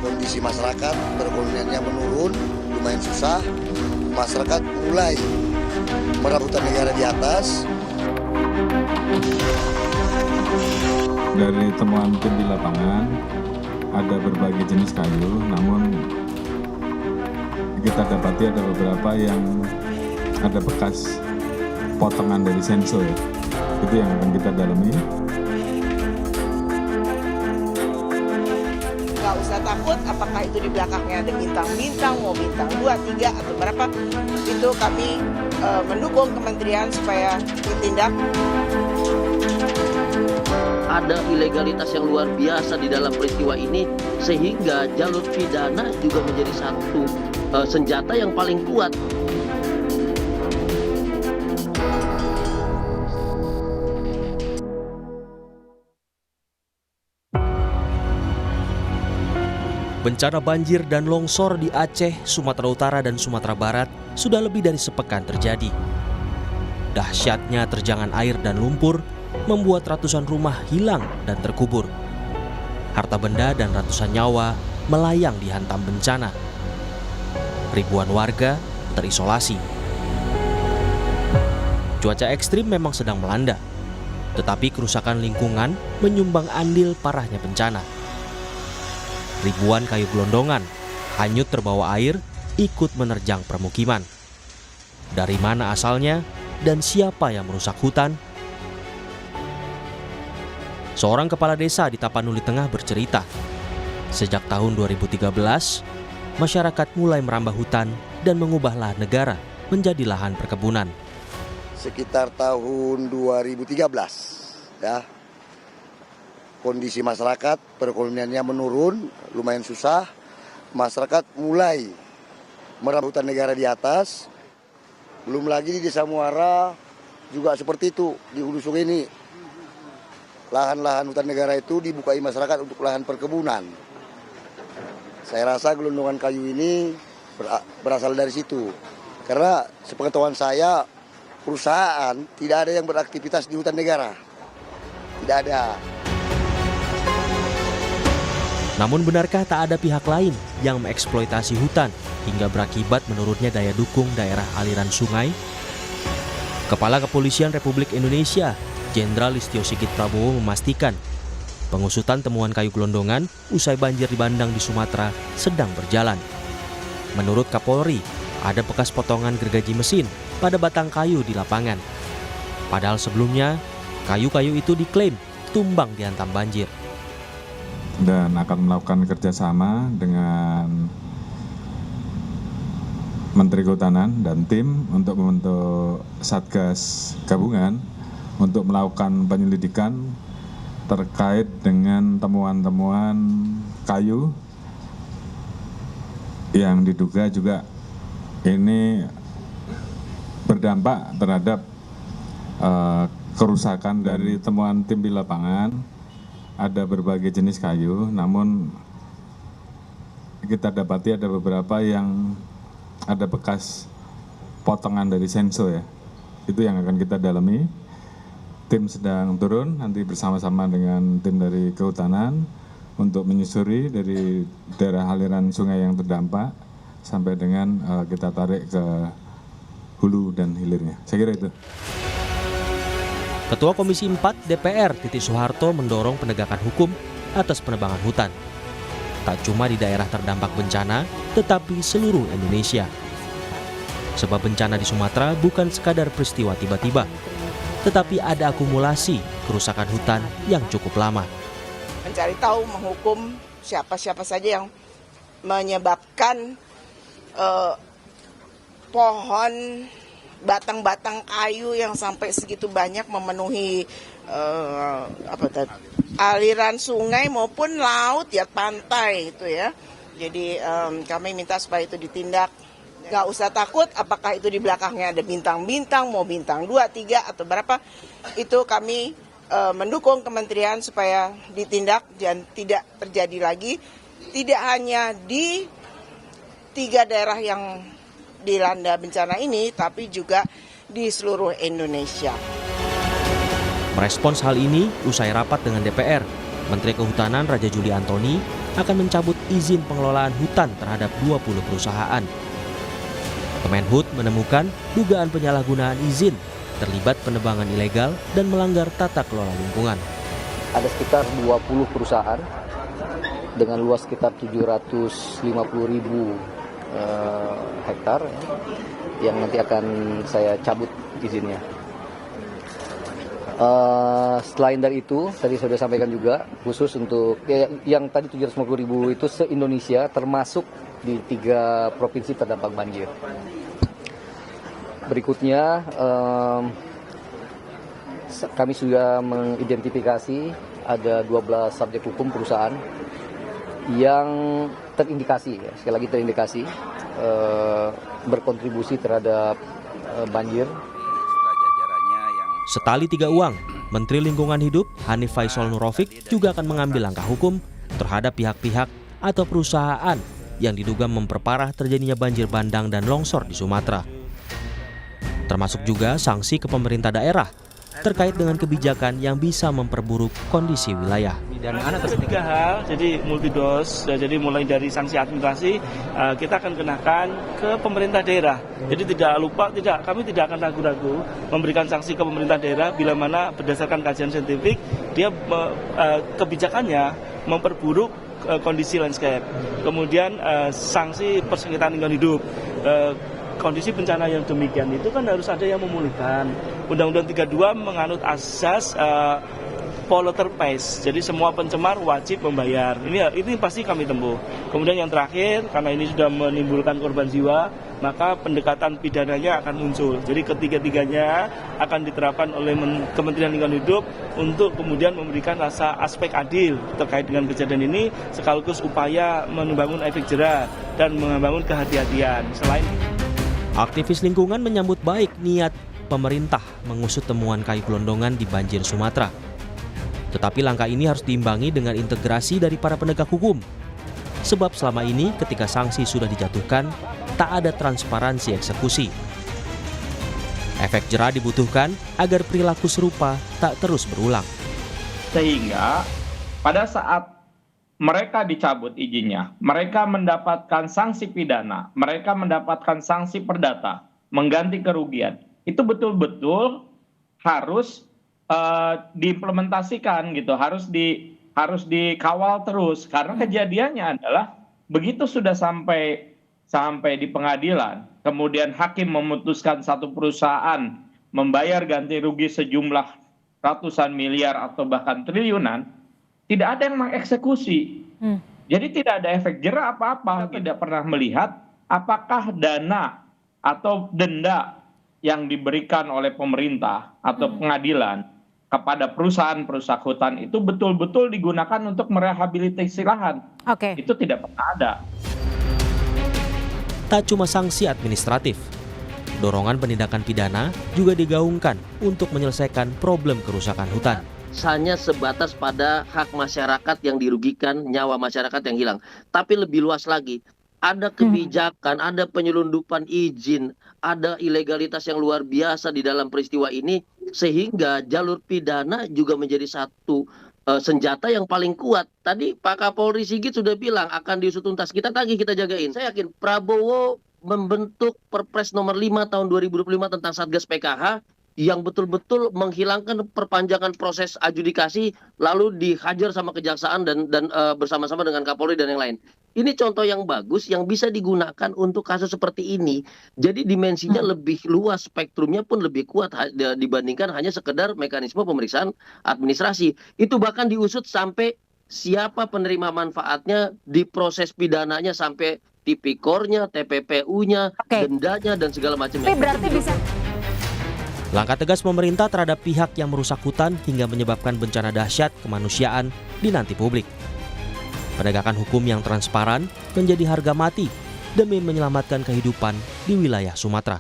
Kondisi masyarakat perekonomiannya menurun, lumayan susah. Masyarakat mulai merebutan negara di atas. Dari temuan tim di lapangan, ada berbagai jenis kayu, namun kita dapati ada beberapa yang ada bekas potongan dari senso ya. Itu yang akan kita dalami. Nggak usah takut apakah itu di belakangnya ada bintang-bintang, mau bintang 2, 3, atau berapa. Itu kami mendukung kementerian supaya ditindak. Ada ilegalitas yang luar biasa di dalam peristiwa ini, sehingga jalur pidana juga menjadi satu senjata yang paling kuat. Bencana banjir dan longsor di Aceh, Sumatera Utara, dan Sumatera Barat sudah lebih dari sepekan terjadi. Dahsyatnya terjangan air dan lumpur membuat ratusan rumah hilang dan terkubur. Harta benda dan ratusan nyawa melayang dihantam bencana. Ribuan warga terisolasi. Cuaca ekstrim memang sedang melanda, tetapi kerusakan lingkungan menyumbang andil parahnya bencana. Ribuan kayu gelondongan hanyut terbawa air ikut menerjang permukiman. Dari mana asalnya dan siapa yang merusak hutan? Seorang kepala desa di Tapanuli Tengah bercerita, sejak tahun 2013, masyarakat mulai merambah hutan dan mengubah lahan negara menjadi lahan perkebunan. Sekitar tahun 2013, ya. Kondisi masyarakat perekonomiannya menurun, lumayan susah. Masyarakat mulai merebutan negara di atas. Belum lagi di Desa Muara juga seperti itu, di Hulu Sungai ini. Lahan-lahan hutan negara itu dibukai masyarakat untuk lahan perkebunan. Saya rasa gelondongan kayu ini berasal dari situ. Karena sepengetahuan saya, perusahaan tidak ada yang beraktivitas di hutan negara. Tidak ada. Namun benarkah tak ada pihak lain yang mengeksploitasi hutan hingga berakibat menurunnya daya dukung daerah aliran sungai? Kepala Kepolisian Republik Indonesia, Jenderal Listio Sigit Prabowo memastikan pengusutan temuan kayu gelondongan usai banjir di Bandang di Sumatera sedang berjalan. Menurut Kapolri, ada bekas potongan gergaji mesin pada batang kayu di lapangan. Padahal sebelumnya, kayu-kayu itu diklaim tumbang dihantam banjir. Dan akan melakukan kerjasama dengan Menteri Kehutanan dan tim untuk membentuk Satgas Gabungan untuk melakukan penyelidikan terkait dengan temuan-temuan kayu yang diduga juga ini berdampak terhadap kerusakan. Dari temuan tim di lapangan, ada berbagai jenis kayu, namun kita dapati ada beberapa yang ada bekas potongan dari senso ya. Itu yang akan kita dalami. Tim sedang turun nanti bersama-sama dengan tim dari Kehutanan untuk menyusuri dari daerah aliran sungai yang terdampak sampai dengan kita tarik ke hulu dan hilirnya. Saya kira itu. Ketua Komisi 4 DPR Titik Soeharto mendorong penegakan hukum atas penebangan hutan. Tak cuma di daerah terdampak bencana, tetapi seluruh Indonesia. Sebab bencana di Sumatera bukan sekadar peristiwa tiba-tiba, tetapi ada akumulasi kerusakan hutan yang cukup lama. Mencari tahu, menghukum siapa-siapa saja yang menyebabkan pohon, batang-batang kayu yang sampai segitu banyak memenuhi aliran sungai maupun laut ya, pantai itu ya. Jadi kami minta supaya itu ditindak. Nggak usah takut apakah itu di belakangnya ada bintang-bintang, mau bintang 2, 3 atau berapa. Itu kami mendukung kementerian supaya ditindak dan tidak terjadi lagi. Tidak hanya di 3 daerah yang dilanda bencana ini, tapi juga di seluruh Indonesia. Merespons hal ini, usai rapat dengan DPR, Menteri Kehutanan Raja Juli Antoni akan mencabut izin pengelolaan hutan terhadap 20 perusahaan. Kemenhub menemukan dugaan penyalahgunaan izin, terlibat penebangan ilegal dan melanggar tata kelola lingkungan. Ada sekitar 20 perusahaan dengan luas sekitar 750.000 hektar yang nanti akan saya cabut izinnya. Selain dari itu, tadi saya sudah sampaikan juga, khusus untuk yang tadi 750.000 itu se-Indonesia, termasuk di 3 provinsi terdampak banjir. Berikutnya, kami sudah mengidentifikasi ada 12 subjek hukum perusahaan yang terindikasi, sekali lagi terindikasi, berkontribusi terhadap banjir. Setali 3 uang, Menteri Lingkungan Hidup Hanif Faisal Nurofik juga akan mengambil langkah hukum terhadap pihak-pihak atau perusahaan yang diduga memperparah terjadinya banjir bandang dan longsor di Sumatera. Termasuk juga sanksi ke pemerintah daerah terkait dengan kebijakan yang bisa memperburuk kondisi wilayah. Ada 3 hal, jadi multidos, jadi mulai dari sanksi administrasi kita akan kenakan ke pemerintah daerah. Jadi kami tidak akan ragu-ragu memberikan sanksi ke pemerintah daerah bila mana berdasarkan kajian saintifik dia kebijakannya memperburuk kondisi landscape. Kemudian sanksi persengketaan lingkungan hidup. Kondisi bencana yang demikian itu kan harus ada yang memulihkan. Undang-Undang 32 menganut asas polluter pays. Jadi semua pencemar wajib membayar. Ini pasti kami tempuh. Kemudian yang terakhir, karena ini sudah menimbulkan korban jiwa, maka pendekatan pidananya akan muncul. Jadi ketiga-tiganya akan diterapkan oleh Kementerian Lingkungan Hidup untuk kemudian memberikan rasa aspek adil terkait dengan kejadian ini, sekaligus upaya membangun efek jera dan membangun kehati-hatian. Selain aktivis lingkungan menyambut baik niat pemerintah mengusut temuan kayu gelondongan di banjir Sumatera. Tetapi langkah ini harus diimbangi dengan integrasi dari para penegak hukum. Sebab selama ini ketika sanksi sudah dijatuhkan, tak ada transparansi eksekusi. Efek jera dibutuhkan agar perilaku serupa tak terus berulang. Sehingga pada saat mereka dicabut izinnya, mereka mendapatkan sanksi pidana, mereka mendapatkan sanksi perdata, mengganti kerugian. Itu betul-betul harus diimplementasikan gitu, harus dikawal terus. Karena kejadiannya adalah begitu sudah sampai di pengadilan, kemudian hakim memutuskan satu perusahaan membayar ganti rugi sejumlah ratusan miliar atau bahkan triliunan, tidak ada yang mengeksekusi. Jadi tidak ada efek jera apa-apa. Tidak pernah melihat apakah dana atau denda yang diberikan oleh pemerintah atau pengadilan kepada perusahaan-perusahaan hutan itu betul-betul digunakan untuk merehabilitasi lahan. Itu tidak pernah ada. Tak cuma sanksi administratif, dorongan penindakan pidana juga digaungkan untuk menyelesaikan problem kerusakan hutan. Hanya sebatas pada hak masyarakat yang dirugikan, nyawa masyarakat yang hilang. Tapi lebih luas lagi, ada kebijakan, ada penyelundupan izin, ada ilegalitas yang luar biasa di dalam peristiwa ini, sehingga jalur pidana juga menjadi satu senjata yang paling kuat. Tadi Pak Kapolri Sigit sudah bilang akan diusut tuntas. Kita tagih, kita jagain. Saya yakin Prabowo membentuk Perpres nomor 5 tahun 2025 tentang Satgas PKH yang betul-betul menghilangkan perpanjangan proses adjudikasi lalu dihajar sama kejaksaan dan bersama-sama dengan Kapolri dan yang lain. Ini contoh yang bagus yang bisa digunakan untuk kasus seperti ini. Jadi dimensinya lebih luas, spektrumnya pun lebih kuat dibandingkan hanya sekedar mekanisme pemeriksaan administrasi. Itu bahkan diusut sampai siapa penerima manfaatnya, di proses pidananya sampai tipikornya, TPPU-nya, dendanya dan segala macamnya. Berarti bisa. Langkah tegas pemerintah terhadap pihak yang merusak hutan hingga menyebabkan bencana dahsyat kemanusiaan dinanti publik. Penegakan hukum yang transparan menjadi harga mati demi menyelamatkan kehidupan di wilayah Sumatera.